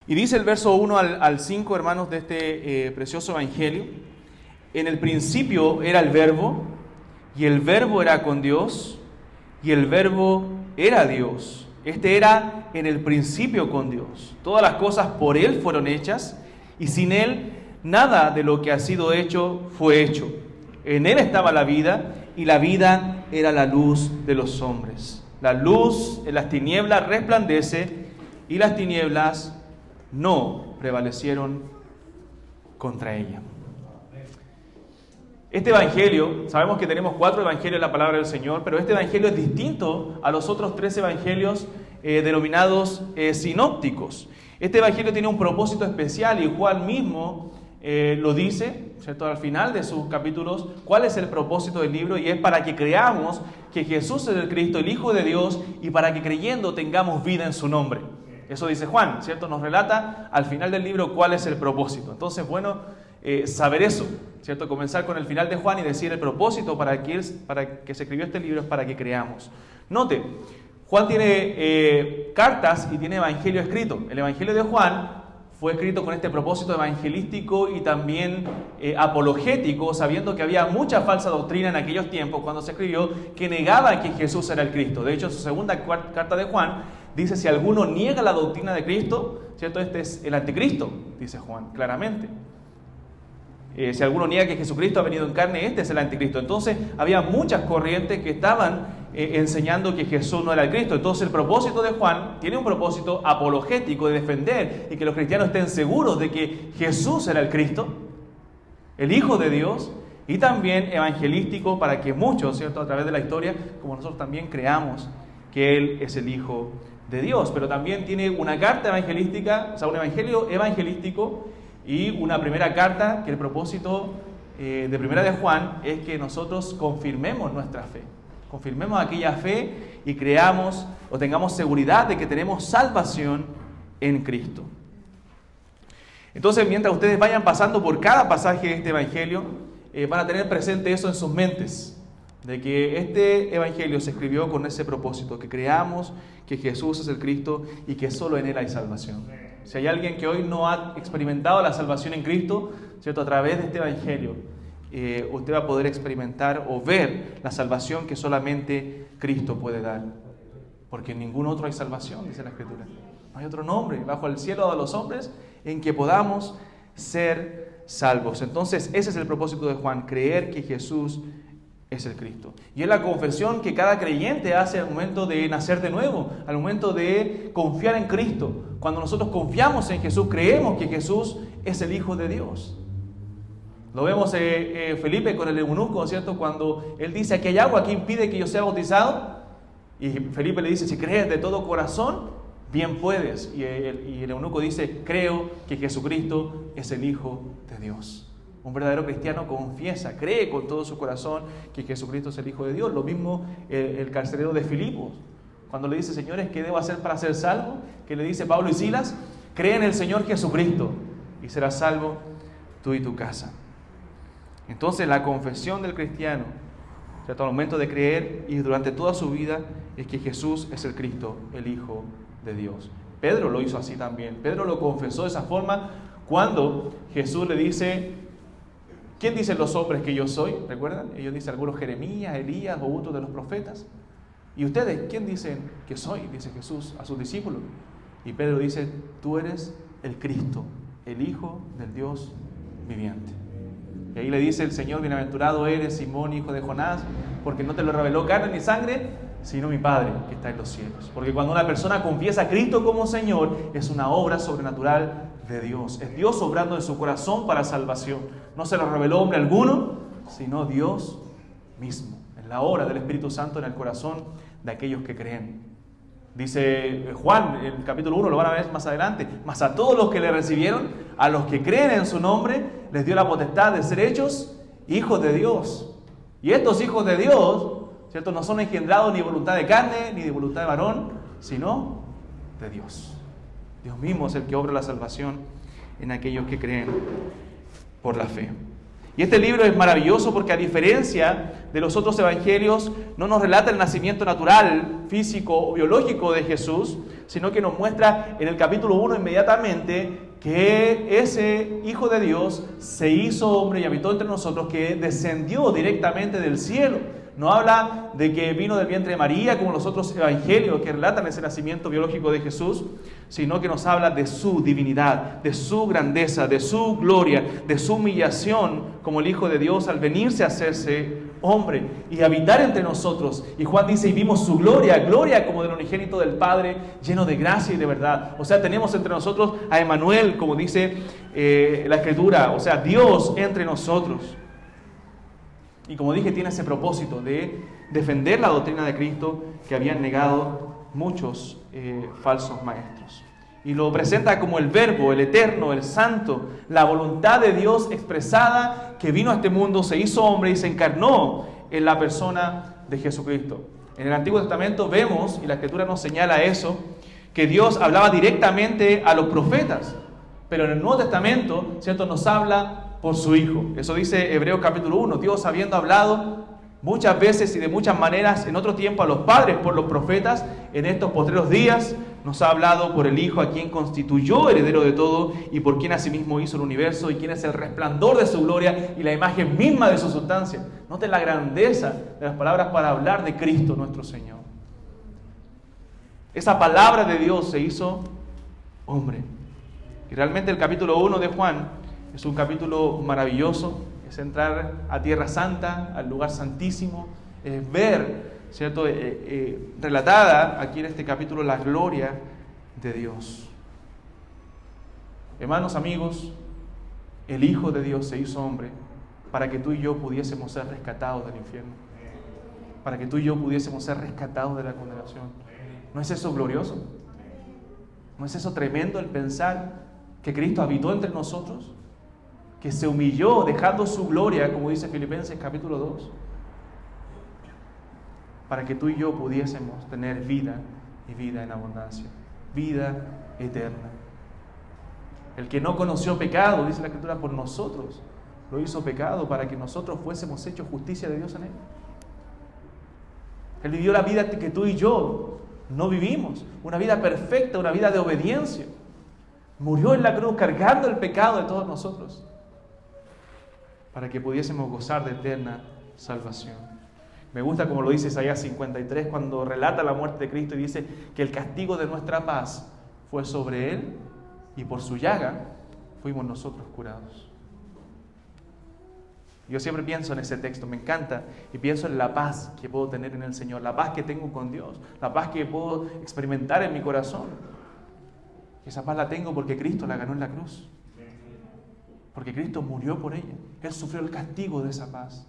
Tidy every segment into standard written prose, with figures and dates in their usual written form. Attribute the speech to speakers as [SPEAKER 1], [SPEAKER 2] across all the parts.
[SPEAKER 1] Y dice el verso 1 al 5, hermanos, de este precioso evangelio: en el principio era el Verbo, y el Verbo era con Dios, y el Verbo era Dios. Este era en el principio con Dios. Todas las cosas por Él fueron hechas, y sin Él nada de lo que ha sido hecho fue hecho. En Él estaba la vida, y la vida era la luz de los hombres. La luz en las tinieblas resplandece, y las tinieblas no prevalecieron contra ella. Este evangelio, sabemos que tenemos 4 evangelios en la palabra del Señor, pero este evangelio es distinto a los otros 3 evangelios denominados sinópticos. Este evangelio tiene un propósito especial y Juan mismo lo dice, ¿cierto?, al final de sus capítulos, cuál es el propósito del libro, y es para que creamos que Jesús es el Cristo, el Hijo de Dios, y para que creyendo tengamos vida en su nombre. Eso dice Juan, ¿cierto? Nos relata al final del libro cuál es el propósito. Entonces, bueno, saber eso, ¿cierto? Comenzar con el final de Juan y decir el propósito para que se escribió este libro es para que creamos. Note, Juan tiene cartas y tiene evangelio escrito. El evangelio de Juan fue escrito con este propósito evangelístico y también apologético, sabiendo que había mucha falsa doctrina en aquellos tiempos cuando se escribió que negaba que Jesús era el Cristo. De hecho, en su segunda carta de Juan dice: si alguno niega la doctrina de Cristo, ¿cierto?, este es el anticristo, dice Juan claramente. Si alguno niega que Jesucristo ha venido en carne, este es el anticristo. Entonces había muchas corrientes que estaban enseñando que Jesús no era el Cristo. Entonces el propósito de Juan tiene un propósito apologético de defender y que los cristianos estén seguros de que Jesús era el Cristo, el Hijo de Dios, y también evangelístico para que muchos, ¿cierto?, a través de la historia, como nosotros también creamos que Él es el Hijo de Dios. Pero también tiene una carta evangelística, o sea, un evangelio evangelístico y una primera carta, que el propósito de primera de Juan es que nosotros confirmemos nuestra fe. Confirmemos aquella fe y creamos o tengamos seguridad de que tenemos salvación en Cristo. Entonces, mientras ustedes vayan pasando por cada pasaje de este evangelio, van a tener presente eso en sus mentes, de que este evangelio se escribió con ese propósito, que creamos que Jesús es el Cristo y que solo en Él hay salvación. Si hay alguien que hoy no ha experimentado la salvación en Cristo, ¿cierto?, a través de este evangelio, usted va a poder experimentar o ver la salvación que solamente Cristo puede dar. Porque en ningún otro hay salvación, dice la Escritura. No hay otro nombre bajo el cielo de los hombres en que podamos ser salvos. Entonces, ese es el propósito de Juan, creer que Jesús es el Cristo. Y es la confesión que cada creyente hace al momento de nacer de nuevo, al momento de confiar en Cristo. Cuando nosotros confiamos en Jesús, creemos que Jesús es el Hijo de Dios. Lo vemos Felipe con el eunuco, ¿cierto? Cuando él dice: aquí hay agua, ¿qué impide que yo sea bautizado? Y Felipe le dice: si crees de todo corazón, bien puedes. Y el eunuco dice: creo que Jesucristo es el Hijo de Dios. Un verdadero cristiano confiesa, cree con todo su corazón que Jesucristo es el Hijo de Dios. Lo mismo el carcelero de Filipos, cuando le dice: señores, ¿qué debo hacer para ser salvo? Que le dice Pablo y Silas: cree en el Señor Jesucristo y serás salvo tú y tu casa. Entonces la confesión del cristiano, ¿cierto?, al momento de creer y durante toda su vida, es que Jesús es el Cristo, el Hijo de Dios. Pedro lo hizo así también. Pedro lo confesó de esa forma cuando Jesús le dice: ¿quién dicen los hombres que yo soy? ¿Recuerdan? Ellos dicen algunos Jeremías, Elías o otros de los profetas. ¿Y ustedes quién dicen que soy? Dice Jesús a sus discípulos. Y Pedro dice: tú eres el Cristo, el Hijo del Dios viviente. Y ahí le dice el Señor: bienaventurado eres, Simón, hijo de Jonás, porque no te lo reveló carne ni sangre, sino mi Padre que está en los cielos. Porque cuando una persona confiesa a Cristo como Señor, es una obra sobrenatural de Dios. Es Dios obrando en su corazón para salvación. No se lo reveló hombre alguno, sino Dios mismo. Es la obra del Espíritu Santo en el corazón de aquellos que creen. Dice Juan, en el capítulo 1, lo van a ver más adelante: mas a todos los que le recibieron, a los que creen en su nombre, les dio la potestad de ser hechos hijos de Dios. Y estos hijos de Dios, ¿cierto?, no son engendrados ni de voluntad de carne, ni de voluntad de varón, sino de Dios. Dios mismo es el que obra la salvación en aquellos que creen por la fe. Y este libro es maravilloso porque, a diferencia de los otros evangelios, no nos relata el nacimiento natural, físico o biológico de Jesús, sino que nos muestra en el capítulo 1 inmediatamente que ese Hijo de Dios se hizo hombre y habitó entre nosotros, que descendió directamente del cielo. No habla de que vino del vientre de María, como los otros evangelios que relatan ese nacimiento biológico de Jesús, sino que nos habla de su divinidad, de su grandeza, de su gloria, de su humillación como el Hijo de Dios al venirse a hacerse hombre y habitar entre nosotros. Y Juan dice, y vimos su gloria, gloria como del unigénito del Padre, lleno de gracia y de verdad. O sea, tenemos entre nosotros a Emmanuel, como dice la Escritura, o sea, Dios entre nosotros. Y como dije, tiene ese propósito de defender la doctrina de Cristo que habían negado muchos falsos maestros. Y lo presenta como el Verbo, el Eterno, el Santo, la voluntad de Dios expresada, que vino a este mundo, se hizo hombre y se encarnó en la persona de Jesucristo. En el Antiguo Testamento vemos, y la Escritura nos señala eso, que Dios hablaba directamente a los profetas, pero en el Nuevo Testamento, ¿cierto?, nos habla por su Hijo. Eso dice Hebreos capítulo 1. Dios, habiendo hablado muchas veces y de muchas maneras en otro tiempo a los padres por los profetas, en estos postreros días nos ha hablado por el Hijo, a quien constituyó heredero de todo y por quien asimismo hizo el universo, y quien es el resplandor de su gloria y la imagen misma de su sustancia. Noten la grandeza de las palabras para hablar de Cristo nuestro Señor. Esa palabra de Dios se hizo hombre. Y realmente el capítulo 1 de Juan es un capítulo maravilloso. Es entrar a Tierra Santa, al lugar santísimo, es ver, ¿cierto?, relatada aquí en este capítulo la gloria de Dios. Hermanos, amigos, el Hijo de Dios se hizo hombre para que tú y yo pudiésemos ser rescatados del infierno, para que tú y yo pudiésemos ser rescatados de la condenación. ¿No es eso glorioso? ¿No es eso tremendo, el pensar que Cristo habitó entre nosotros? Que se humilló dejando su gloria, como dice Filipenses capítulo 2, para que tú y yo pudiésemos tener vida y vida en abundancia, vida eterna. El que no conoció pecado, dice la Escritura, por nosotros lo hizo pecado para que nosotros fuésemos hechos justicia de Dios en él. Él vivió la vida que tú y yo no vivimos, una vida perfecta, una vida de obediencia. Murió en la cruz cargando el pecado de todos nosotros, para que pudiésemos gozar de eterna salvación. Me gusta como lo dice Isaías 53, cuando relata la muerte de Cristo y dice que el castigo de nuestra paz fue sobre Él, y por su llaga fuimos nosotros curados. Yo siempre pienso en ese texto, me encanta, y pienso en la paz que puedo tener en el Señor, la paz que tengo con Dios, la paz que puedo experimentar en mi corazón. Esa paz la tengo porque Cristo la ganó en la cruz. Porque Cristo murió por ella. Él sufrió el castigo de esa paz.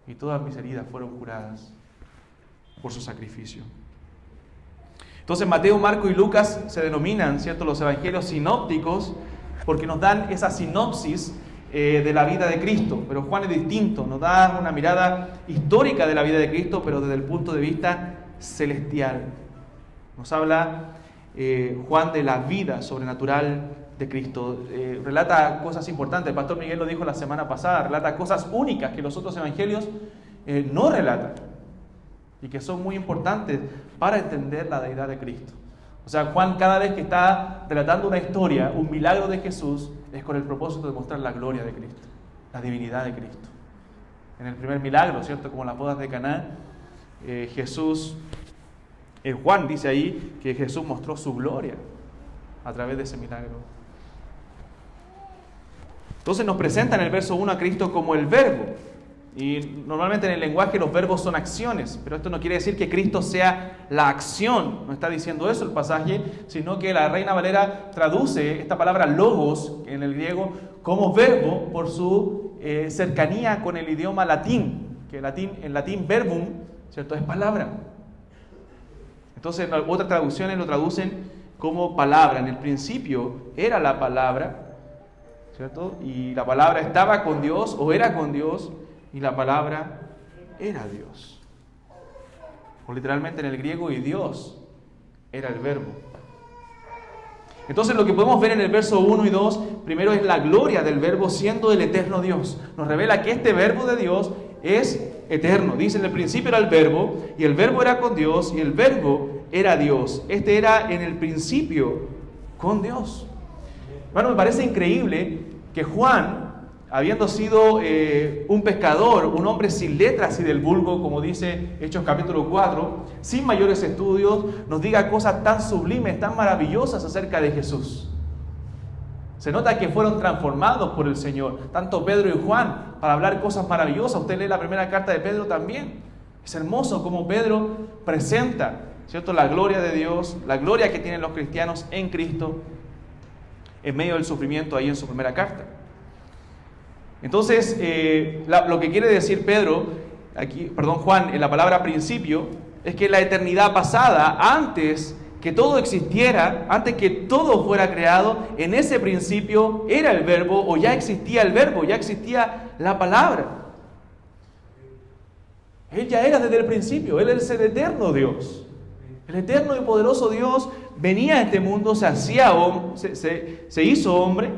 [SPEAKER 1] Y todas mis heridas fueron curadas por su sacrificio. Entonces Mateo, Marco y Lucas se denominan, ¿cierto?, los evangelios sinópticos, porque nos dan esa sinopsis de la vida de Cristo. Pero Juan es distinto, nos da una mirada histórica de la vida de Cristo, pero desde el punto de vista celestial. Nos habla Juan de la vida sobrenatural de Cristo. Relata cosas importantes. El pastor Miguel lo dijo la semana pasada, relata cosas únicas que los otros evangelios no relatan y que son muy importantes para entender la deidad de Cristo. O sea, Juan, cada vez que está relatando una historia, un milagro de Jesús, es con el propósito de mostrar la gloria de Cristo, la divinidad de Cristo. En el primer milagro, ¿cierto?, como las bodas de Caná, Juan dice ahí que Jesús mostró su gloria a través de ese milagro. Entonces nos presenta en el verso 1 a Cristo como el Verbo. Y normalmente en el lenguaje los verbos son acciones, pero esto no quiere decir que Cristo sea la acción. No está diciendo eso el pasaje, sino que la Reina Valera traduce esta palabra logos en el griego como verbo por su cercanía con el idioma latín, que en latín verbum, ¿cierto?, es palabra. Entonces otras traducciones lo traducen como palabra. En el principio era la palabra, ¿cierto? Y la palabra estaba con Dios o era con Dios, y la palabra era Dios. O literalmente en el griego, y Dios era el verbo. Entonces lo que podemos ver en el verso 1 y 2, primero es la gloria del verbo siendo el eterno Dios. Nos revela que este verbo de Dios es eterno. Dice, en el principio era el verbo, y el verbo era con Dios, y el verbo era Dios. Este era en el principio con Dios. Bueno, me parece increíble que Juan, habiendo sido un pescador, un hombre sin letras y del vulgo, como dice Hechos capítulo 4, sin mayores estudios, nos diga cosas tan sublimes, tan maravillosas acerca de Jesús. Se nota que fueron transformados por el Señor, tanto Pedro y Juan, para hablar cosas maravillosas. Usted lee la primera carta de Pedro también. Es hermoso como Pedro presenta, ¿cierto?, la gloria de Dios, la gloria que tienen los cristianos en Cristo, en medio del sufrimiento ahí en su primera carta. Entonces, lo que quiere decir Juan, en la palabra principio, es que la eternidad pasada, antes que todo existiera, antes que todo fuera creado, en ese principio era el verbo, o ya existía el verbo, ya existía la palabra. Él ya era desde el principio, Él es el eterno Dios. El eterno y poderoso Dios venía a este mundo, se hizo hombre,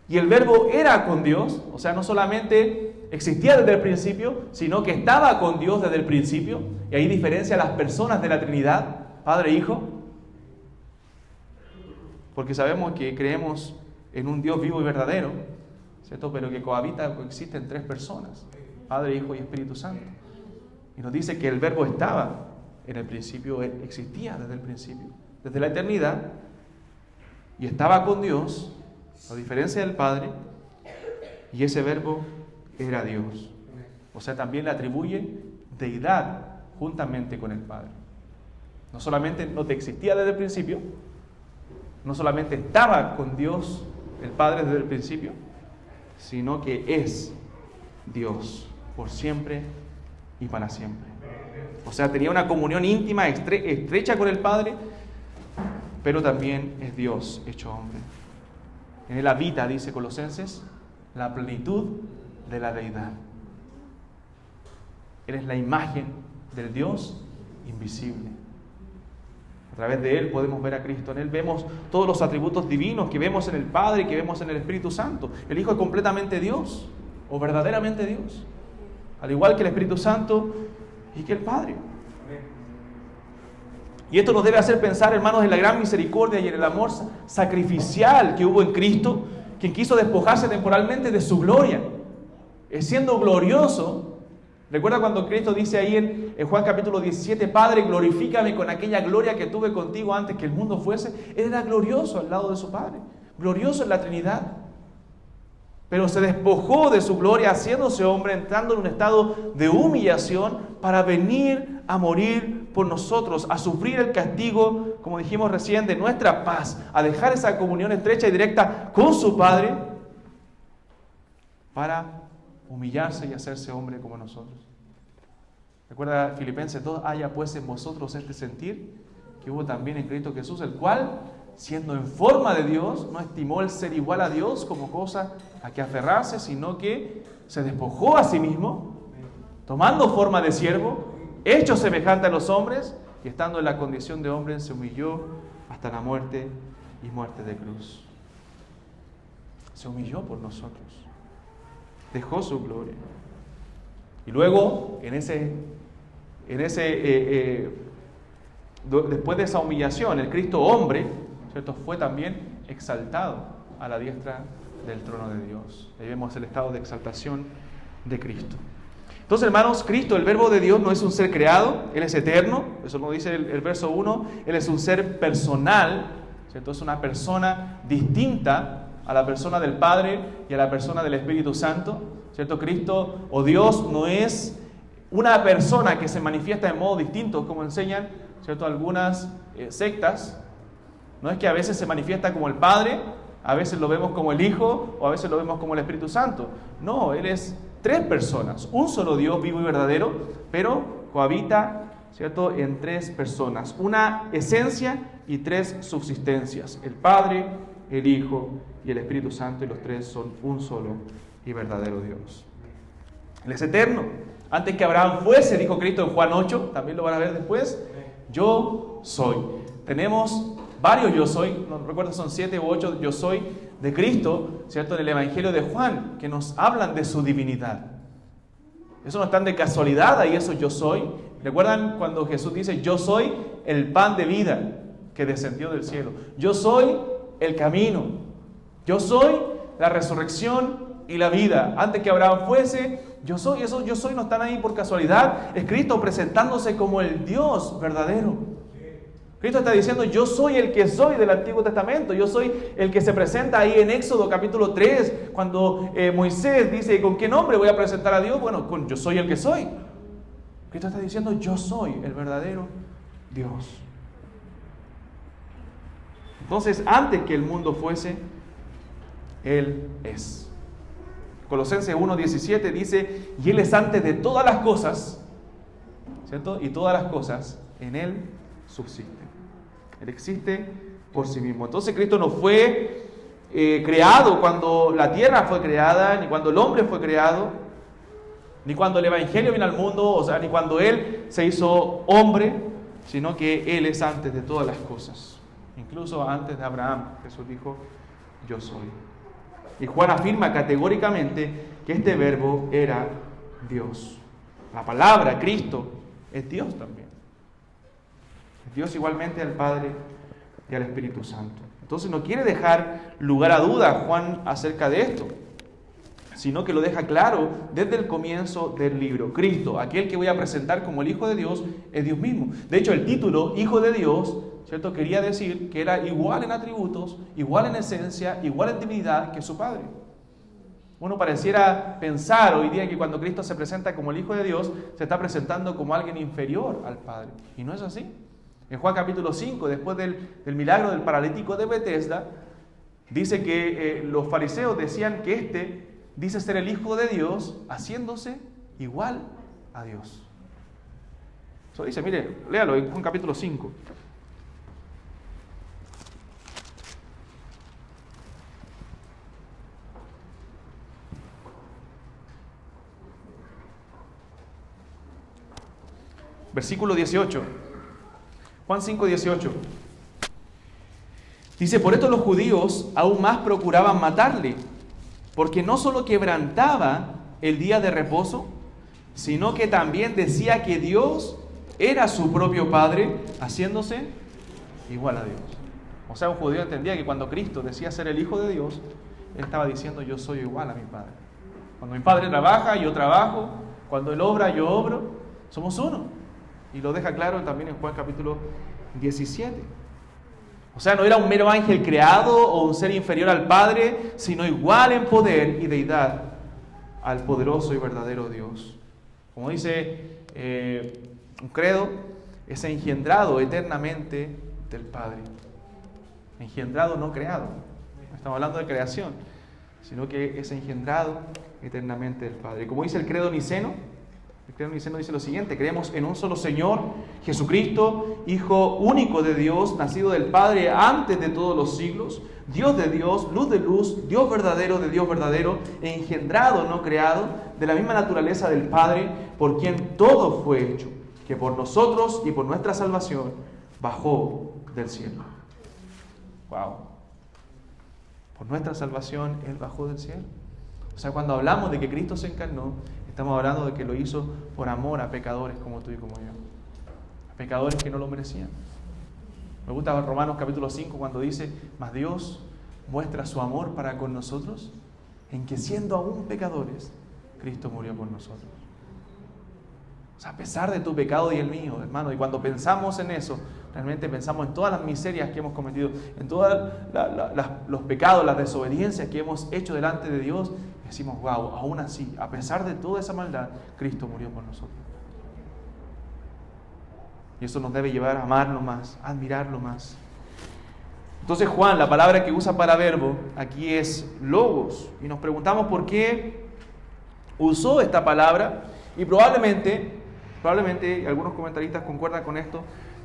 [SPEAKER 1] y el verbo era con Dios, o sea, no solamente existía desde el principio, sino que estaba con Dios desde el principio. Y ahí diferencia a las personas de la Trinidad, Padre e Hijo, porque sabemos que creemos en un Dios vivo y verdadero, ¿cierto?, pero que coexisten tres personas, Padre, Hijo y Espíritu Santo. Y nos dice que el verbo estaba en el principio, existía desde el principio, desde la eternidad, y estaba con Dios, a diferencia del Padre, y ese verbo era Dios. O sea, también le atribuye deidad juntamente con el Padre. No solamente no te existía desde el principio, no solamente estaba con Dios, el Padre, desde el principio, sino que es Dios por siempre y para siempre. O sea, tenía una comunión íntima, estrecha con el Padre, pero también es Dios hecho hombre. En él habita, dice Colosenses, la plenitud de la deidad. Él es la imagen del Dios invisible. A través de Él podemos ver a Cristo. En Él vemos todos los atributos divinos que vemos en el Padre y que vemos en el Espíritu Santo. El Hijo es completamente Dios, o verdaderamente Dios, al igual que el Espíritu Santo y que el Padre. Y esto nos debe hacer pensar, hermanos, en la gran misericordia y en el amor sacrificial que hubo en Cristo, quien quiso despojarse temporalmente de su gloria, siendo glorioso. Recuerda cuando Cristo dice ahí en Juan capítulo 17, Padre, glorifícame con aquella gloria que tuve contigo antes que el mundo fuese. Él era glorioso al lado de su Padre, glorioso en la Trinidad, pero se despojó de su gloria haciéndose hombre, entrando en un estado de humillación para venir a morir por nosotros, a sufrir el castigo, como dijimos recién, de nuestra paz, a dejar esa comunión estrecha y directa con su Padre para humillarse y hacerse hombre como nosotros. Recuerda Filipenses 2, haya pues en vosotros este sentir que hubo también en Cristo Jesús, el cual, siendo en forma de Dios, no estimó el ser igual a Dios como cosa a que aferrarse, sino que se despojó a sí mismo, tomando forma de siervo, hecho semejante a los hombres, y estando en la condición de hombre, se humilló hasta la muerte y muerte de cruz. Se humilló por nosotros, dejó su gloria. Y luego, después de esa humillación, el Cristo hombre, ¿cierto?, fue también exaltado a la diestra del trono de Dios. Ahí vemos el estado de exaltación de Cristo. Entonces, hermanos, Cristo, el verbo de Dios, no es un ser creado, Él es eterno, eso lo dice el verso 1, Él es un ser personal, ¿cierto? Es una persona distinta a la persona del Padre y a la persona del Espíritu Santo, ¿cierto? Cristo o Dios no es una persona que se manifiesta de modo distinto, como enseñan, ¿cierto?, algunas sectas. No es que a veces se manifiesta como el Padre, a veces lo vemos como el Hijo o a veces lo vemos como el Espíritu Santo. No, Él es tres personas, un solo Dios vivo y verdadero, pero cohabita, ¿cierto?, en tres personas, una esencia y tres subsistencias, el Padre, el Hijo y el Espíritu Santo, y los tres son un solo y verdadero Dios. Él es eterno. Antes que Abraham fuese, dijo Cristo en Juan 8, también lo van a ver después, yo soy. Tenemos varios yo soy, no recuerdo son 7 u 8 yo soy de Cristo, ¿cierto? En el Evangelio de Juan, que nos hablan de su divinidad. Eso no están de casualidad, ahí eso yo soy. ¿Recuerdan cuando Jesús dice, yo soy el pan de vida que descendió del cielo? Yo soy el camino. Yo soy la resurrección y la vida. Antes que Abraham fuese, yo soy. Esos yo soy no están ahí por casualidad. Es Cristo presentándose como el Dios verdadero. Cristo está diciendo, yo soy el que soy del Antiguo Testamento. Yo soy el que se presenta ahí en Éxodo capítulo 3, cuando Moisés dice, ¿con qué nombre voy a presentar a Dios? Bueno, con yo soy el que soy. Cristo está diciendo, yo soy el verdadero Dios. Entonces, antes que el mundo fuese, Él es. Colosenses 1:17 dice, y Él es antes de todas las cosas, ¿cierto? Y todas las cosas en Él subsisten. Él existe por sí mismo. Entonces Cristo no fue creado cuando la tierra fue creada, ni cuando el hombre fue creado, ni cuando el Evangelio vino al mundo, o sea, ni cuando Él se hizo hombre, sino que Él es antes de todas las cosas. Incluso antes de Abraham, Jesús dijo, yo soy. Y Juan afirma categóricamente que este verbo era Dios. La palabra, Cristo, es Dios también. Es Dios igualmente al Padre y al Espíritu Santo. Entonces no quiere dejar lugar a duda Juan acerca de esto, sino que lo deja claro desde el comienzo del libro. Cristo, aquel que voy a presentar como el Hijo de Dios, es Dios mismo. De hecho, el título Hijo de Dios, ¿cierto?, quería decir que era igual en atributos, igual en esencia, igual en divinidad que su Padre. Uno pareciera pensar hoy día que cuando Cristo se presenta como el Hijo de Dios, se está presentando como alguien inferior al Padre. Y no es así. En Juan capítulo 5, después del milagro del paralítico de Betesda, dice que los fariseos decían que este dice ser el Hijo de Dios, haciéndose igual a Dios. Eso dice, mire, léalo en Juan capítulo 5. Versículo 18. Juan 5, 18. Dice, por esto los judíos aún más procuraban matarle, porque no solo quebrantaba el día de reposo, sino que también decía que Dios era su propio Padre, haciéndose igual a Dios. O sea, un judío entendía que cuando Cristo decía ser el Hijo de Dios, Él estaba diciendo, yo soy igual a mi Padre. Cuando mi Padre trabaja, yo trabajo. Cuando Él obra, yo obro. Somos uno. Y lo deja claro también en Juan capítulo 17. O sea, no era un mero ángel creado o un ser inferior al Padre, sino igual en poder y deidad al poderoso y verdadero Dios. Como dice un credo, es engendrado eternamente del Padre. Engendrado, no creado. No estamos hablando de creación, sino que es engendrado eternamente del Padre. Como dice el credo niceno, el credo niceno dice lo siguiente: creemos en un solo Señor, Jesucristo, Hijo único de Dios, nacido del Padre antes de todos los siglos, Dios de Dios, luz de luz, Dios verdadero de Dios verdadero, engendrado, no creado, de la misma naturaleza del Padre, por quien todo fue hecho, que por nosotros y por nuestra salvación bajó del cielo. Wow. Por nuestra salvación Él bajó del cielo. O sea, cuando hablamos de que Cristo se encarnó, estamos hablando de que lo hizo por amor a pecadores como tú y como yo. A pecadores que no lo merecían. Me gusta Romanos capítulo 5 cuando dice, mas Dios muestra su amor para con nosotros en que siendo aún pecadores, Cristo murió por nosotros. O sea, a pesar de tu pecado y el mío, hermano, y cuando pensamos en eso, realmente pensamos en todas las miserias que hemos cometido, en todos los pecados, las desobediencias que hemos hecho delante de Dios, y decimos, wow, aún así, a pesar de toda esa maldad, Cristo murió por nosotros. Y eso nos debe llevar a amarlo más, a admirarlo más. Entonces Juan, la palabra que usa para verbo, aquí es logos. Y nos preguntamos por qué usó esta palabra. Y probablemente, algunos comentaristas concuerdan con esto,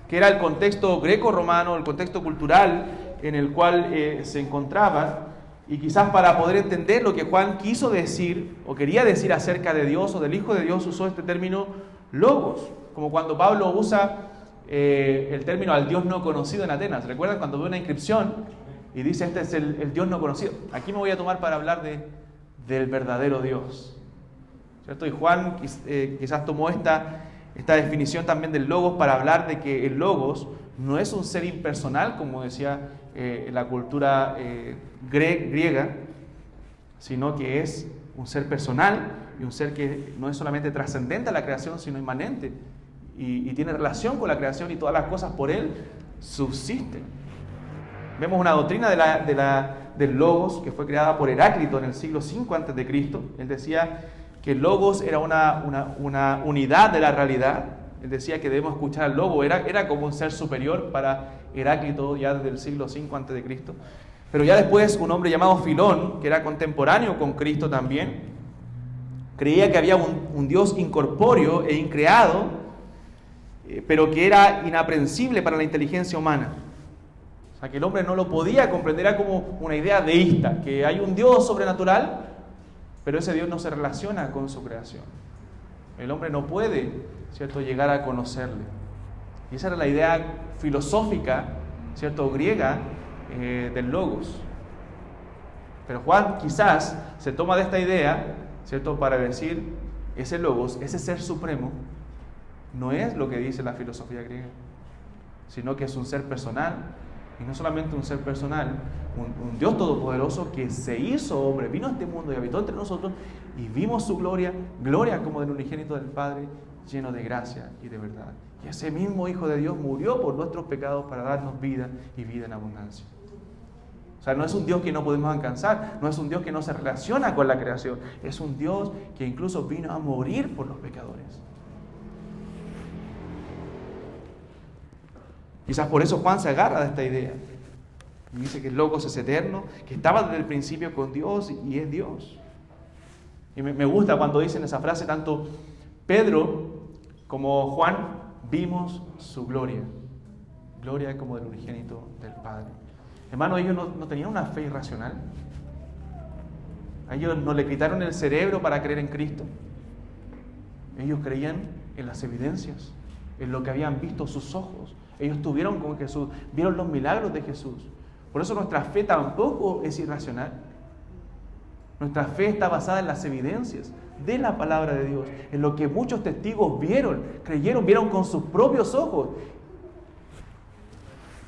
[SPEAKER 1] que era el contexto greco-romano, el contexto cultural en el cual se encontraba. Y quizás para poder entender lo que Juan quiso decir, o quería decir acerca de Dios, o del Hijo de Dios, usó este término logos. Como cuando Pablo usa el término al Dios no conocido en Atenas. ¿Recuerdan cuando ve una inscripción y dice este es el Dios no conocido? Aquí me voy a tomar para hablar del verdadero Dios, ¿cierto? Y Juan quizás tomó esta definición también del Logos para hablar de que el Logos no es un ser impersonal, como decía la cultura griega, sino que es un ser personal y un ser que no es solamente trascendente a la creación, sino inmanente y tiene relación con la creación, y todas las cosas por él subsisten. Vemos una doctrina del Logos que fue creada por Heráclito en el siglo V a.C. Él decía que el Logos era una unidad de la realidad. Él decía que debemos escuchar al Logos. Era como un ser superior para Heráclito ya desde el siglo V a.C. Pero ya después un hombre llamado Filón, que era contemporáneo con Cristo también, creía que había un Dios incorpóreo e increado, pero que era inaprensible para la inteligencia humana. O sea, que el hombre no lo podía comprender, era como una idea deísta, que hay un Dios sobrenatural, pero ese Dios no se relaciona con su creación. El hombre no puede, ¿cierto?, llegar a conocerle. Y esa era la idea filosófica, ¿cierto?, griega del Logos. Pero Juan quizás se toma de esta idea, ¿cierto?, para decir, ese Logos, ese ser supremo, no es lo que dice la filosofía griega, sino que es un ser personal, y no solamente un ser personal, un Dios todopoderoso que se hizo hombre, vino a este mundo y habitó entre nosotros, y vimos su gloria como del unigénito del Padre, lleno de gracia y de verdad. Y ese mismo Hijo de Dios murió por nuestros pecados para darnos vida y vida en abundancia. O sea, no es un Dios que no podemos alcanzar, no es un Dios que no se relaciona con la creación, es un Dios que incluso vino a morir por los pecadores. Quizás por eso Juan se agarra de esta idea. Y dice que el Logos es eterno, que estaba desde el principio con Dios y es Dios. Y me gusta cuando dicen esa frase, tanto Pedro como Juan, vimos su gloria. Gloria como del unigénito del Padre. Hermano, ellos no tenían una fe irracional. A ellos no le quitaron el cerebro para creer en Cristo. Ellos creían en las evidencias, en lo que habían visto sus ojos. Ellos estuvieron con Jesús, vieron los milagros de Jesús. Por eso nuestra fe tampoco es irracional. Nuestra fe está basada en las evidencias de la palabra de Dios, en lo que muchos testigos vieron, creyeron, vieron con sus propios ojos.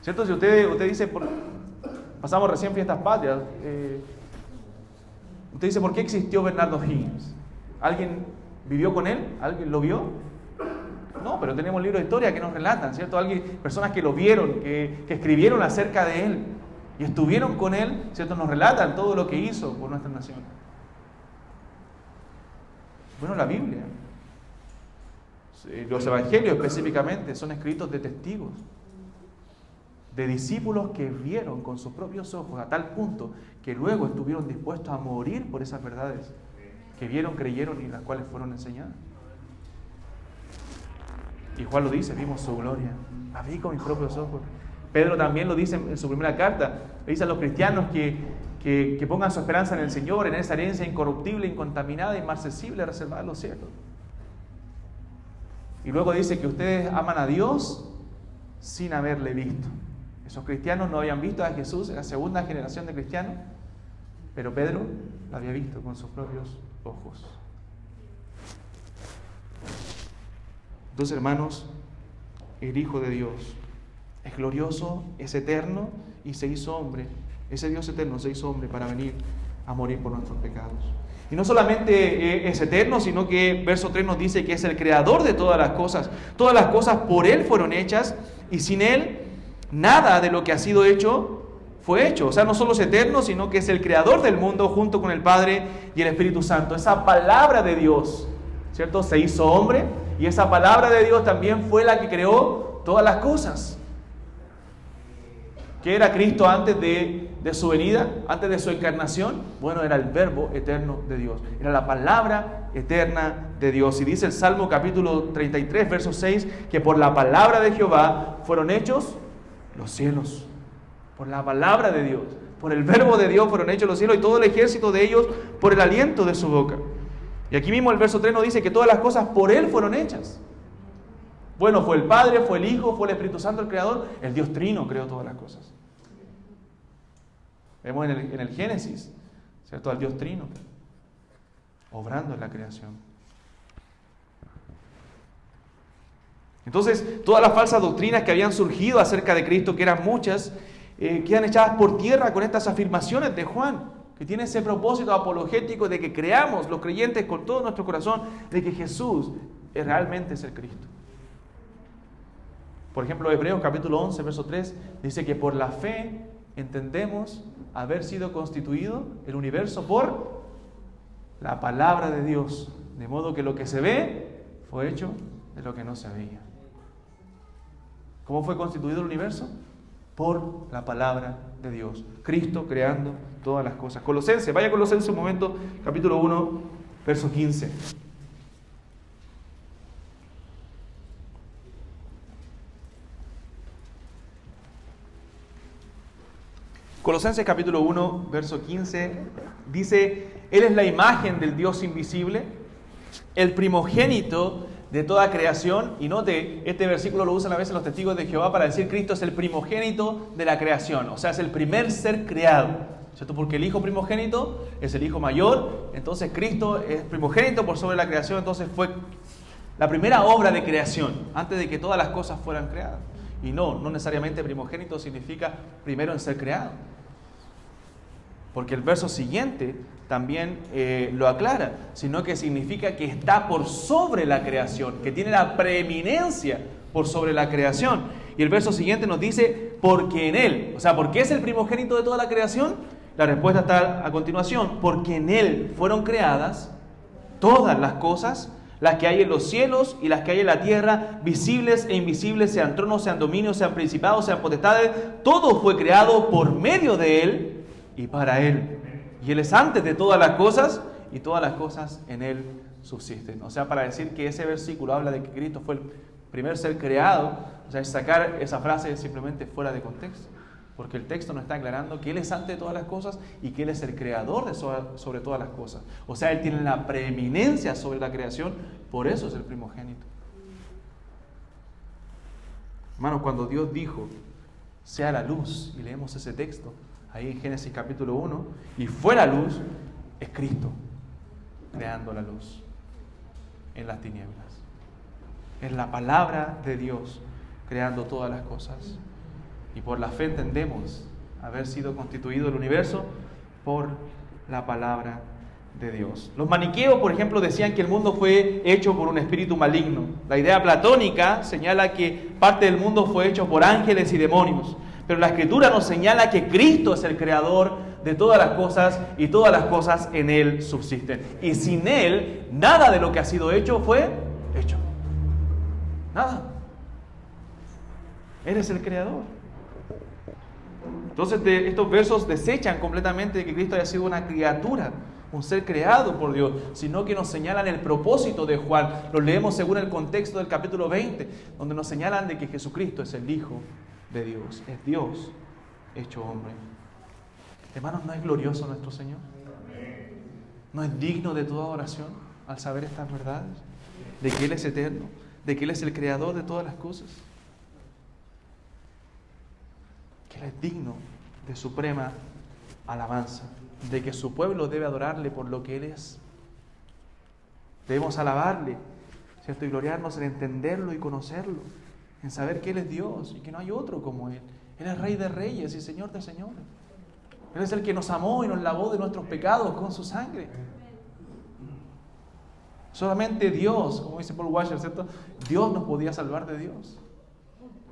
[SPEAKER 1] ¿Cierto? Si usted dice, pasamos recién fiestas patrias, usted dice, ¿por qué existió Bernardo Higgins? ¿Alguien vivió con él? ¿Alguien lo vio? No, pero tenemos libros de historia que nos relatan, ¿cierto? Personas que lo vieron, que escribieron acerca de él y estuvieron con él, ¿cierto? Nos relatan todo lo que hizo por nuestra nación. Bueno, la Biblia, los evangelios específicamente, son escritos de testigos, de discípulos que vieron con sus propios ojos a tal punto que luego estuvieron dispuestos a morir por esas verdades que vieron, creyeron y las cuales fueron enseñadas. Y Juan lo dice, vimos su gloria, la vi con mis propios ojos. Pedro también lo dice en su primera carta, le dice a los cristianos que pongan su esperanza en el Señor, en esa herencia incorruptible, incontaminada, inmarcesible, reservada en los cielos. Y luego dice que ustedes aman a Dios sin haberle visto. Esos cristianos no habían visto a Jesús, en la segunda generación de cristianos, pero Pedro lo había visto con sus propios ojos. Entonces, hermanos, el Hijo de Dios es glorioso, es eterno y se hizo hombre. Ese Dios eterno se hizo hombre para venir a morir por nuestros pecados. Y no solamente es eterno, sino que verso 3 nos dice que es el creador de todas las cosas. Todas las cosas por Él fueron hechas y sin Él nada de lo que ha sido hecho fue hecho. O sea, no solo es eterno, sino que es el creador del mundo junto con el Padre y el Espíritu Santo. Esa palabra de Dios, ¿cierto? Se hizo hombre y esa palabra de Dios también fue la que creó todas las cosas. ¿Qué era Cristo antes de su venida, antes de su encarnación? Bueno, era el verbo eterno de Dios. Era la palabra eterna de Dios. Y dice el Salmo capítulo 33, verso 6, que por la palabra de Jehová fueron hechos los cielos. Por la palabra de Dios, por el verbo de Dios fueron hechos los cielos y todo el ejército de ellos por el aliento de su boca. Y aquí mismo el verso 3 nos dice que todas las cosas por Él fueron hechas. Bueno, fue el Padre, fue el Hijo, fue el Espíritu Santo el Creador. El Dios Trino creó todas las cosas. Vemos en el Génesis, ¿cierto? Al Dios Trino obrando en la creación. Entonces, todas las falsas doctrinas que habían surgido acerca de Cristo, que eran muchas, quedan echadas por tierra con estas afirmaciones de Juan, que tiene ese propósito apologético de que creamos los creyentes con todo nuestro corazón de que Jesús realmente es el Cristo. Por ejemplo, Hebreos capítulo 11, verso 3, dice que por la fe entendemos haber sido constituido el universo por la palabra de Dios, de modo que lo que se ve fue hecho de lo que no se veía. ¿Cómo fue constituido el universo? Por la palabra de Dios. Cristo creando todas las cosas. Colosenses, vaya a Colosenses un momento, capítulo 1, verso 15. Colosenses capítulo 1, verso 15, dice, Él es la imagen del Dios invisible, el primogénito de toda creación. Y note, este versículo lo usan a veces los testigos de Jehová para decir Cristo es el primogénito de la creación, o sea, es el primer ser creado, ¿cierto? Porque el hijo primogénito es el hijo mayor, entonces Cristo es primogénito por sobre la creación, entonces fue la primera obra de creación, antes de que todas las cosas fueran creadas. Y no necesariamente primogénito significa primero en ser creado. Porque el verso siguiente también lo aclara, sino que significa que está por sobre la creación, que tiene la preeminencia por sobre la creación. Y el verso siguiente nos dice, porque en Él, o sea, ¿por qué es el primogénito de toda la creación? La respuesta está a continuación, porque en Él fueron creadas todas las cosas, las que hay en los cielos y las que hay en la tierra, visibles e invisibles, sean tronos, sean dominios, sean principados, sean potestades, todo fue creado por medio de Él y para Él. Y Él es antes de todas las cosas y todas las cosas en Él subsisten. O sea, para decir que ese versículo habla de que Cristo fue el primer ser creado, o sea, es sacar esa frase simplemente fuera de contexto. Porque el texto nos está aclarando que Él es antes de todas las cosas y que Él es el creador sobre todas las cosas. O sea, Él tiene la preeminencia sobre la creación, por eso es el primogénito. Hermanos, cuando Dios dijo, sea la luz, y leemos ese texto, ahí en Génesis capítulo 1, y fue la luz, es Cristo creando la luz en las tinieblas. Es la palabra de Dios creando todas las cosas. Y por la fe entendemos haber sido constituido el universo por la palabra de Dios. Los maniqueos, por ejemplo, decían que el mundo fue hecho por un espíritu maligno. La idea platónica señala que parte del mundo fue hecho por ángeles y demonios. Pero la Escritura nos señala que Cristo es el creador de todas las cosas y todas las cosas en Él subsisten. Y sin Él, nada de lo que ha sido hecho fue hecho. Nada. Él es el creador. Entonces estos versos desechan completamente de que Cristo haya sido una criatura, un ser creado por Dios, sino que nos señalan el propósito de Juan. Lo leemos según el contexto del capítulo 20, donde nos señalan de que Jesucristo es el Hijo de Dios, es Dios hecho hombre. Hermanos, ¿no es glorioso nuestro Señor? ¿No es digno de toda oración al saber estas verdades? De que Él es eterno, de que Él es el creador de todas las cosas. Que Él es digno de suprema alabanza, de que su pueblo debe adorarle por lo que Él es. Debemos alabarle, ¿cierto? Y gloriarnos en entenderlo y conocerlo, en saber que Él es Dios y que no hay otro como Él. Él es Rey de reyes y Señor de señores. Él es el que nos amó y nos lavó de nuestros pecados con su sangre. Solamente Dios, como dice Paul Washer, ¿cierto? Dios nos podía salvar de Dios.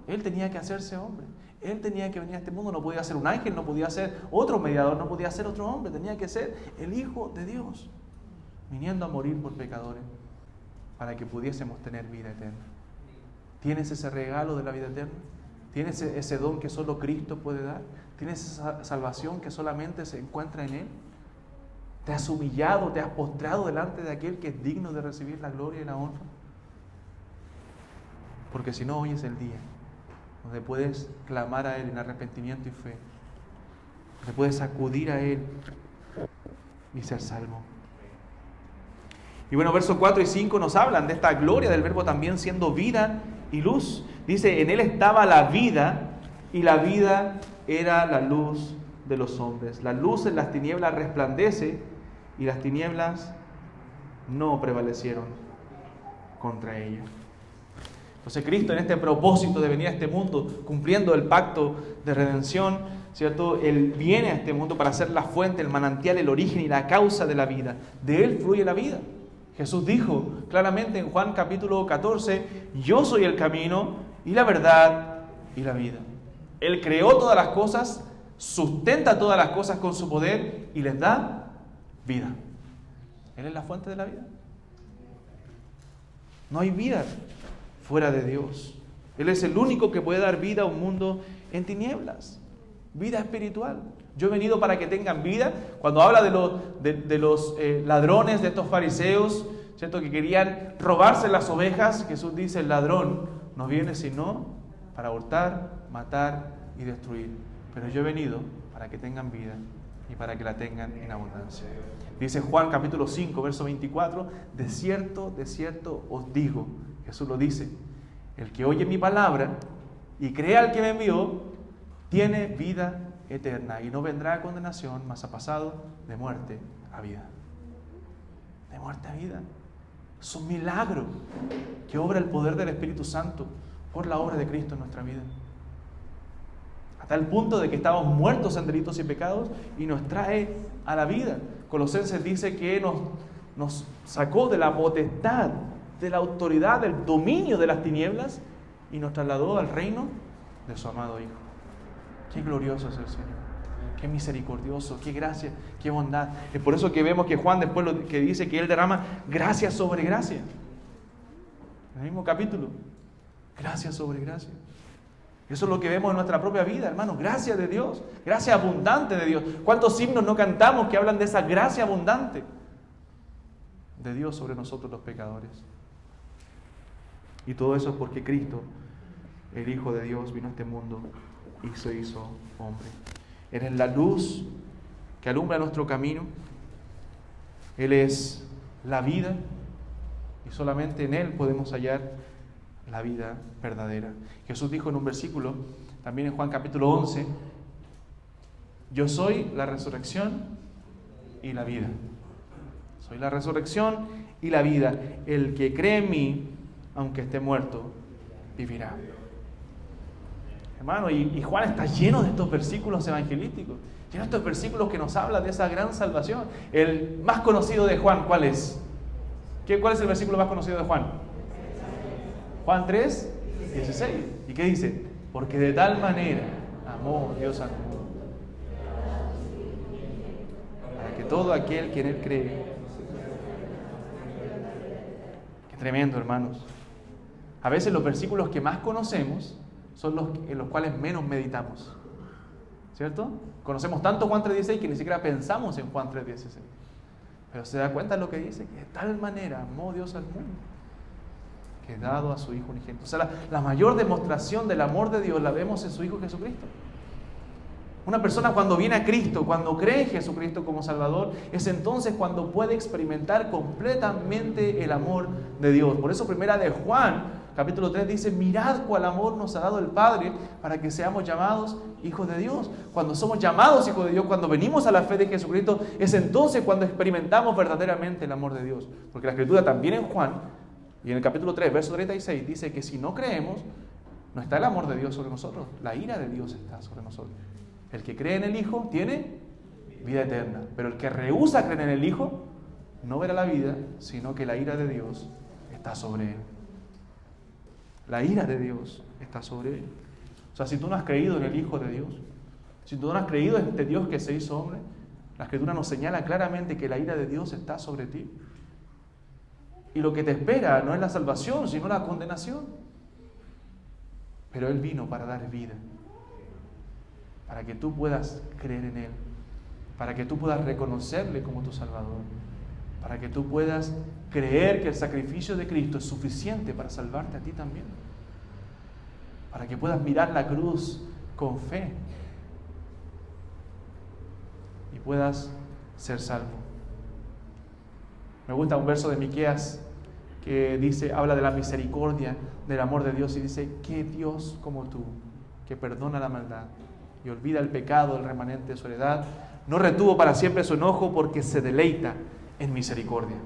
[SPEAKER 1] Él tenía que hacerse hombre. Él tenía que venir a este mundo. No podía ser un ángel, no podía ser otro mediador, no podía ser otro hombre. Tenía que ser el Hijo de Dios, viniendo a morir por pecadores para que pudiésemos tener vida eterna. ¿Tienes ese regalo de la vida eterna? ¿Tienes ese don que solo Cristo puede dar? ¿Tienes esa salvación que solamente se encuentra en Él? ¿Te has humillado, te has postrado delante de aquel que es digno de recibir la gloria y la honra? Porque si no, hoy es el día donde puedes clamar a Él en arrepentimiento y fe, donde puedes acudir a Él y ser salvo. Y bueno, versos 4 y 5 nos hablan de esta gloria del Verbo también siendo vida y luz. Dice, en Él estaba la vida, y la vida era la luz de los hombres. La luz en las tinieblas resplandece, y las tinieblas no prevalecieron contra ella. Entonces Cristo, en este propósito de venir a este mundo, cumpliendo el pacto de redención, ¿cierto? Él viene a este mundo para ser la fuente, el manantial, el origen y la causa de la vida. De Él fluye la vida. Jesús dijo claramente en Juan capítulo 14, yo soy el camino y la verdad y la vida. Él creó todas las cosas, sustenta todas las cosas con su poder y les da vida. Él es la fuente de la vida. No hay vida fuera de Dios. Él es el único que puede dar vida a un mundo en tinieblas. Vida espiritual. Yo he venido para que tengan vida. Cuando habla de los ladrones, de estos fariseos, ¿cierto?, que querían robarse las ovejas, Jesús dice, el ladrón no viene sino para hurtar, matar y destruir. Pero yo he venido para que tengan vida y para que la tengan en abundancia. Dice Juan capítulo 5, verso 24, de cierto os digo, Jesús lo dice, el que oye mi palabra y cree al que me envió, tiene vida eterna y no vendrá a condenación, mas ha pasado de muerte a vida. De muerte a vida. Es un milagro que obra el poder del Espíritu Santo por la obra de Cristo en nuestra vida. Hasta el punto de que estamos muertos en delitos y pecados y nos trae a la vida. Colosenses dice que nos sacó de la potestad, de la autoridad, del dominio de las tinieblas y nos trasladó al reino de su amado Hijo. Qué glorioso es el Señor. Qué misericordioso, qué gracia, qué bondad. Es por eso que vemos que Juan después lo que dice que Él derrama gracia sobre gracia. En el mismo capítulo. Gracia sobre gracia. Eso es lo que vemos en nuestra propia vida, hermanos. Gracia de Dios. Gracia abundante de Dios. ¿Cuántos himnos no cantamos que hablan de esa gracia abundante de Dios sobre nosotros los pecadores? Y todo eso es porque Cristo, el Hijo de Dios, vino a este mundo y se hizo hombre. Él es la luz que alumbra nuestro camino. Él es la vida y solamente en Él podemos hallar la vida verdadera. Jesús dijo en un versículo, también en Juan capítulo 11, yo soy la resurrección y la vida. Soy la resurrección y la vida. El que cree en mí, aunque esté muerto, vivirá. Hermano, y Juan está lleno de estos versículos evangelísticos, lleno de estos versículos que nos hablan de esa gran salvación. El más conocido de Juan, ¿cuál es? ¿Cuál es el versículo más conocido de Juan? Juan 3, 16. ¿Y qué dice? Porque de tal manera amó Dios al mundo, para que todo aquel que en Él cree. Qué tremendo, hermanos. A veces los versículos que más conocemos son los en los cuales menos meditamos, ¿cierto? Conocemos tanto Juan 3.16 que ni siquiera pensamos en Juan 3.16. Pero se da cuenta de lo que dice, que de tal manera amó Dios al mundo, que dado a su Hijo unigénito. O sea, la mayor demostración del amor de Dios la vemos en su Hijo Jesucristo. Una persona cuando viene a Cristo, cuando cree en Jesucristo como Salvador, es entonces cuando puede experimentar completamente el amor de Dios. Por eso primera de Juan capítulo 3 dice, mirad cuál amor nos ha dado el Padre para que seamos llamados hijos de Dios. Cuando somos llamados hijos de Dios, cuando venimos a la fe de Jesucristo, es entonces cuando experimentamos verdaderamente el amor de Dios. Porque la Escritura también en Juan, y en el capítulo 3, verso 36, dice que si no creemos, no está el amor de Dios sobre nosotros, la ira de Dios está sobre nosotros. El que cree en el Hijo tiene vida eterna, pero el que rehúsa creer en el Hijo no verá la vida, sino que la ira de Dios está sobre él. La ira de Dios está sobre él. O sea, si tú no has creído en el Hijo de Dios, si tú no has creído en este Dios que se hizo hombre, la Escritura nos señala claramente que la ira de Dios está sobre ti. Y lo que te espera no es la salvación, sino la condenación. Pero Él vino para dar vida, para que tú puedas creer en Él, para que tú puedas reconocerle como tu Salvador, para que tú puedas creer que el sacrificio de Cristo es suficiente para salvarte a ti también, para que puedas mirar la cruz con fe y puedas ser salvo. Me gusta un verso de Miqueas que dice, habla de la misericordia, del amor de Dios, y dice, ¿qué Dios como tú, que perdona la maldad y olvida el pecado del remanente de su heredad, no retuvo para siempre su enojo porque se deleita en misericordia?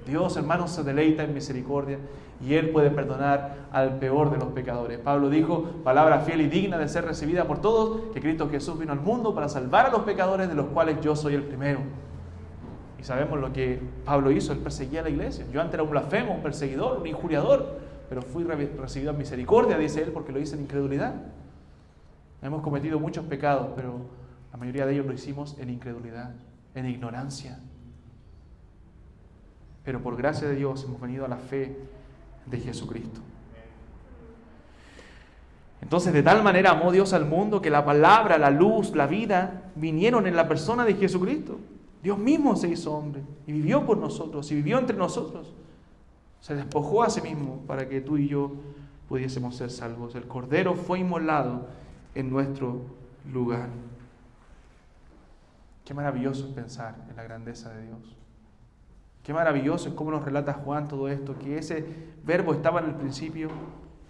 [SPEAKER 1] Dios, hermanos, se deleita en misericordia y Él puede perdonar al peor de los pecadores. Pablo dijo, palabra fiel y digna de ser recibida por todos, que Cristo Jesús vino al mundo para salvar a los pecadores, de los cuales yo soy el primero. Y sabemos lo que Pablo hizo, él perseguía a la iglesia. Yo antes era un blasfemo, un perseguidor, un injuriador, pero fui recibido en misericordia, dice él, porque lo hice en incredulidad. Hemos cometido muchos pecados, pero la mayoría de ellos lo hicimos en incredulidad, en ignorancia. Pero por gracia de Dios hemos venido a la fe de Jesucristo. Entonces, de tal manera amó Dios al mundo que la palabra, la luz, la vida vinieron en la persona de Jesucristo. Dios mismo se hizo hombre y vivió por nosotros y vivió entre nosotros. Se despojó a sí mismo para que tú y yo pudiésemos ser salvos. El Cordero fue inmolado en nuestro lugar. Qué maravilloso es pensar en la grandeza de Dios. Qué maravilloso es cómo nos relata Juan todo esto, que ese verbo estaba en el principio,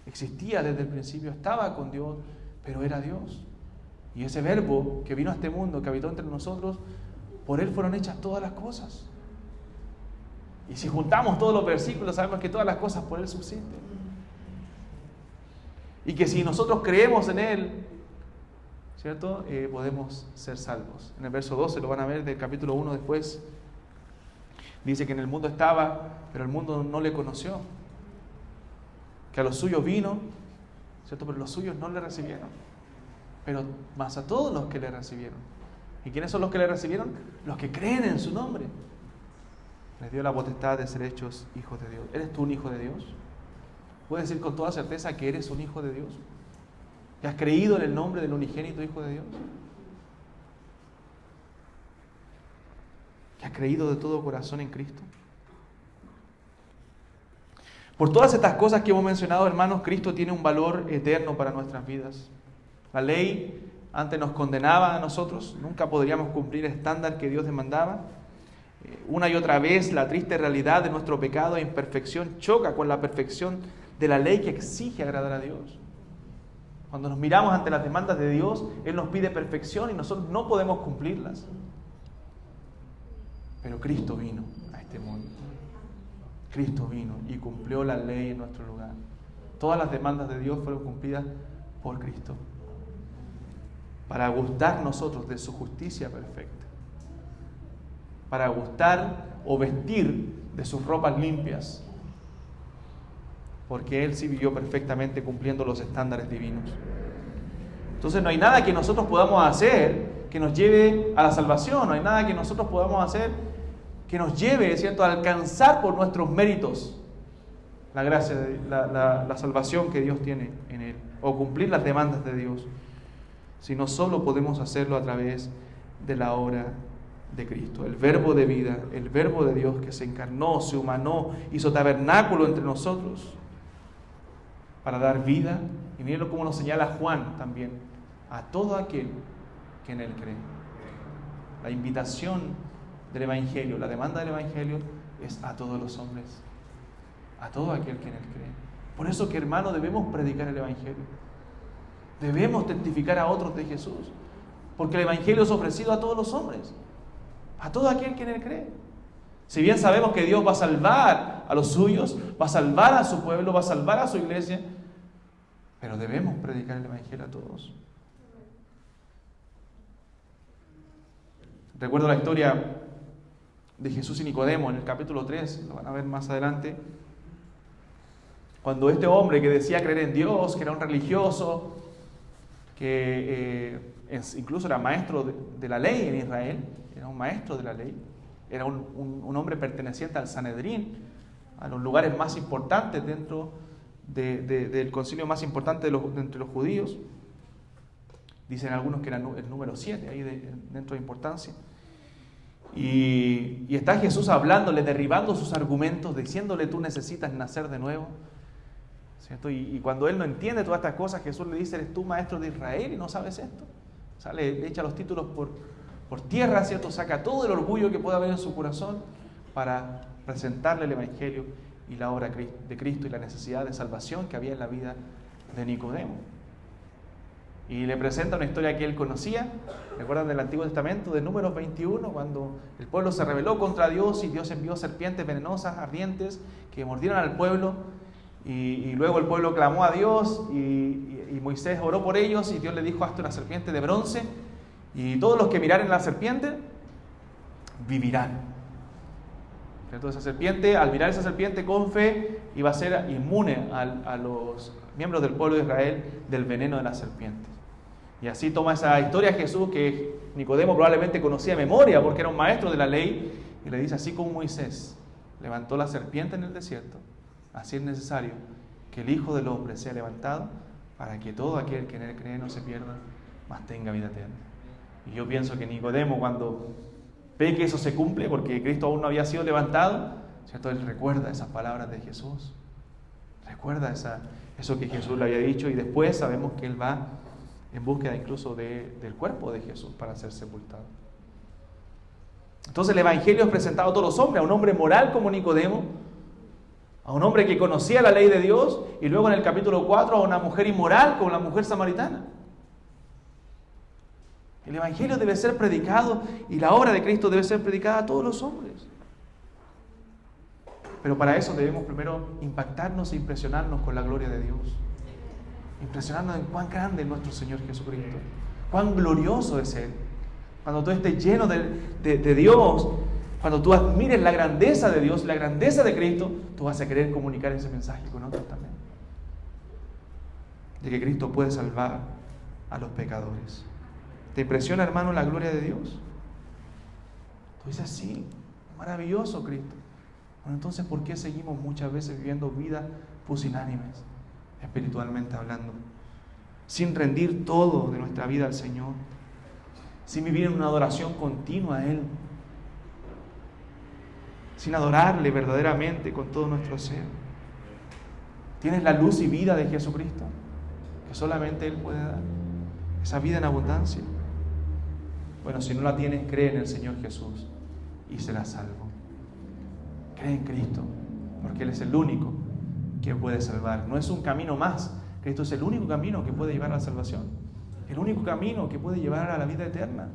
[SPEAKER 1] existía desde el principio, estaba con Dios, pero era Dios. Y ese verbo que vino a este mundo, que habitó entre nosotros, por Él fueron hechas todas las cosas. Y si juntamos todos los versículos, sabemos que todas las cosas por Él subsisten. Y que si nosotros creemos en Él, ¿cierto? Podemos ser salvos. En el verso 12 lo van a ver del capítulo 1 después. Dice que en el mundo estaba, pero el mundo no le conoció. Que a los suyos vino, ¿cierto? Pero los suyos no le recibieron. Pero más a todos los que le recibieron. ¿Y quiénes son los que le recibieron? Los que creen en su nombre. Les dio la potestad de ser hechos hijos de Dios. ¿Eres tú un hijo de Dios? ¿Puedes decir con toda certeza que eres un hijo de Dios? ¿Que has creído en el nombre del unigénito Hijo de Dios? ¿Que has creído de todo corazón en Cristo? Por todas estas cosas que hemos mencionado, hermanos, Cristo tiene un valor eterno para nuestras vidas. La ley antes nos condenaba a nosotros, nunca podríamos cumplir el estándar que Dios demandaba. Una y otra vez la triste realidad de nuestro pecado e imperfección choca con la perfección de la ley que exige agradar a Dios. Cuando nos miramos ante las demandas de Dios, Él nos pide perfección y nosotros no podemos cumplirlas. Pero Cristo vino a este mundo. Cristo vino y cumplió la ley en nuestro lugar. Todas las demandas de Dios fueron cumplidas por Cristo, para gustar nosotros de su justicia perfecta, para gustar o vestir de sus ropas limpias, porque Él sí vivió perfectamente cumpliendo los estándares divinos. Entonces no hay nada que nosotros podamos hacer que nos lleve a la salvación, no hay nada que nosotros podamos hacer que nos lleve, ¿cierto?, a alcanzar por nuestros méritos la gracia, la salvación que Dios tiene en Él, o cumplir las demandas de Dios, sino solo podemos hacerlo a través de la obra de Cristo, el verbo de vida, el verbo de Dios que se encarnó, se humanó, hizo tabernáculo entre nosotros para dar vida, y mírenlo cómo nos señala Juan también, a todo aquel que en Él cree. La invitación del Evangelio, la demanda del Evangelio es a todos los hombres, a todo aquel que en Él cree. Por eso que, hermano, debemos predicar el Evangelio, debemos testificar a otros de Jesús, porque el Evangelio es ofrecido a todos los hombres, a todo aquel que en Él cree. Si bien sabemos que Dios va a salvar a los suyos, va a salvar a su pueblo, va a salvar a su iglesia, pero debemos predicar el Evangelio a todos. Recuerdo la historia de Jesús y Nicodemo en el capítulo 3, lo van a ver más adelante, cuando este hombre que decía creer en Dios, que era un religioso, que incluso era maestro de la ley en Israel, era un maestro de la ley, era un hombre perteneciente al Sanedrín, a los lugares más importantes dentro del concilio más importante entre los judíos. Dicen algunos que era el número 7 ahí dentro de importancia. Y está Jesús hablándole, derribando sus argumentos, diciéndole: tú necesitas nacer de nuevo, ¿cierto? Y cuando él no entiende todas estas cosas, Jesús le dice: eres tú maestro de Israel y no sabes esto. O sea, le echa los títulos por tierra, ¿cierto? Saca todo el orgullo que pueda haber en su corazón para presentarle el Evangelio y la obra de Cristo y la necesidad de salvación que había en la vida de Nicodemo. Y le presenta una historia que él conocía. ¿Recuerdan del Antiguo Testamento, de Números 21, cuando el pueblo se rebeló contra Dios y Dios envió serpientes venenosas, ardientes, que mordieron al pueblo? Y luego el pueblo clamó a Dios y Moisés oró por ellos y Dios le dijo: hazte una serpiente de bronce y todos los que miraren la serpiente vivirán. Entonces esa serpiente, al mirar esa serpiente con fe, iba a ser inmune a los miembros del pueblo de Israel del veneno de las serpientes. Y así toma esa historia Jesús, que Nicodemo probablemente conocía de memoria porque era un maestro de la ley, y le dice: así como Moisés levantó la serpiente en el desierto, así es necesario que el Hijo del Hombre sea levantado, para que todo aquel que en él cree no se pierda, mas tenga vida eterna. Y yo pienso que Nicodemo, cuando ve que eso se cumple, porque Cristo aún no había sido levantado, ¿cierto?, él recuerda esas palabras de Jesús, recuerda eso que Jesús le había dicho, y después sabemos que él va en búsqueda incluso del cuerpo de Jesús para ser sepultado. Entonces el Evangelio es presentado a todos los hombres, a un hombre moral como Nicodemo, a un hombre que conocía la ley de Dios, y luego en el capítulo 4 a una mujer inmoral como la mujer samaritana. El Evangelio debe ser predicado y la obra de Cristo debe ser predicada a todos los hombres. Pero para eso debemos primero impactarnos e impresionarnos con la gloria de Dios. Impresionarnos en cuán grande es nuestro Señor Jesucristo, cuán glorioso es Él. Cuando tú estés lleno de Dios, cuando tú admires la grandeza de Dios, la grandeza de Cristo, tú vas a querer comunicar ese mensaje con otros también. De que Cristo puede salvar a los pecadores. ¿Te impresiona, hermano, la gloria de Dios? Tú dices: sí, maravilloso Cristo. Bueno, entonces, ¿por qué seguimos muchas veces viviendo vidas pusilánimes, espiritualmente hablando, sin rendir todo de nuestra vida al Señor, sin vivir en una adoración continua a Él, sin adorarle verdaderamente con todo nuestro ser? ¿Tienes la luz y vida de Jesucristo, que solamente Él puede dar? Esa vida en abundancia. Bueno, si no la tienes, cree en el Señor Jesús y serás salvo. Cree en Cristo, porque Él es el único que puede salvar. No es un camino más. Cristo es el único camino que puede llevar a la salvación, el único camino que puede llevar a la vida eterna.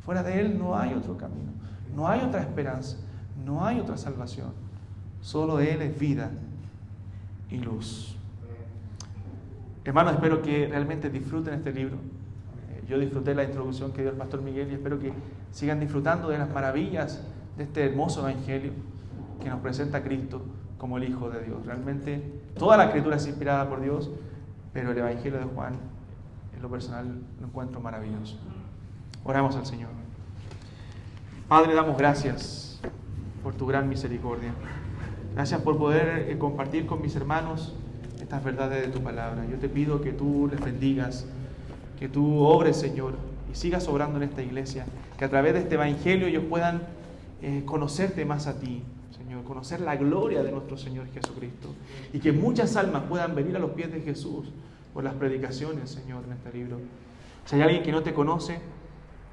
[SPEAKER 1] Fuera de Él no hay otro camino, no hay otra esperanza, no hay otra salvación. Solo Él es vida y luz. Hermanos, espero que realmente disfruten este libro. Yo disfruté la introducción que dio el pastor Miguel y espero que sigan disfrutando de las maravillas de este hermoso Evangelio que nos presenta a Cristo como el Hijo de Dios. Realmente toda la Escritura es inspirada por Dios, pero el Evangelio de Juan, en lo personal, lo encuentro maravilloso. Oramos al Señor. Padre, damos gracias por tu gran misericordia. Gracias por poder compartir con mis hermanos estas verdades de tu palabra. Yo te pido que tú les bendigas, que tú obres, Señor, y sigas obrando en esta iglesia, que a través de este Evangelio ellos puedan conocerte más a ti, Señor, conocer la gloria de nuestro Señor Jesucristo, y que muchas almas puedan venir a los pies de Jesús por las predicaciones, Señor, en este libro. Si hay alguien que no te conoce,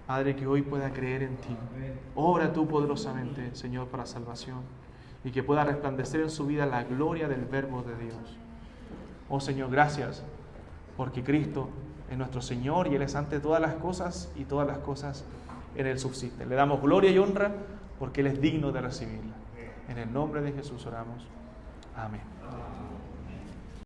[SPEAKER 1] Padre, que hoy pueda creer en ti. Obra tú poderosamente, Señor, para salvación, y que pueda resplandecer en su vida la gloria del Verbo de Dios. Oh Señor, gracias, porque Cristo es nuestro Señor y Él es ante todas las cosas y todas las cosas en Él subsisten. Le damos gloria y honra porque Él es digno de recibirla. En el nombre de Jesús oramos. Amén.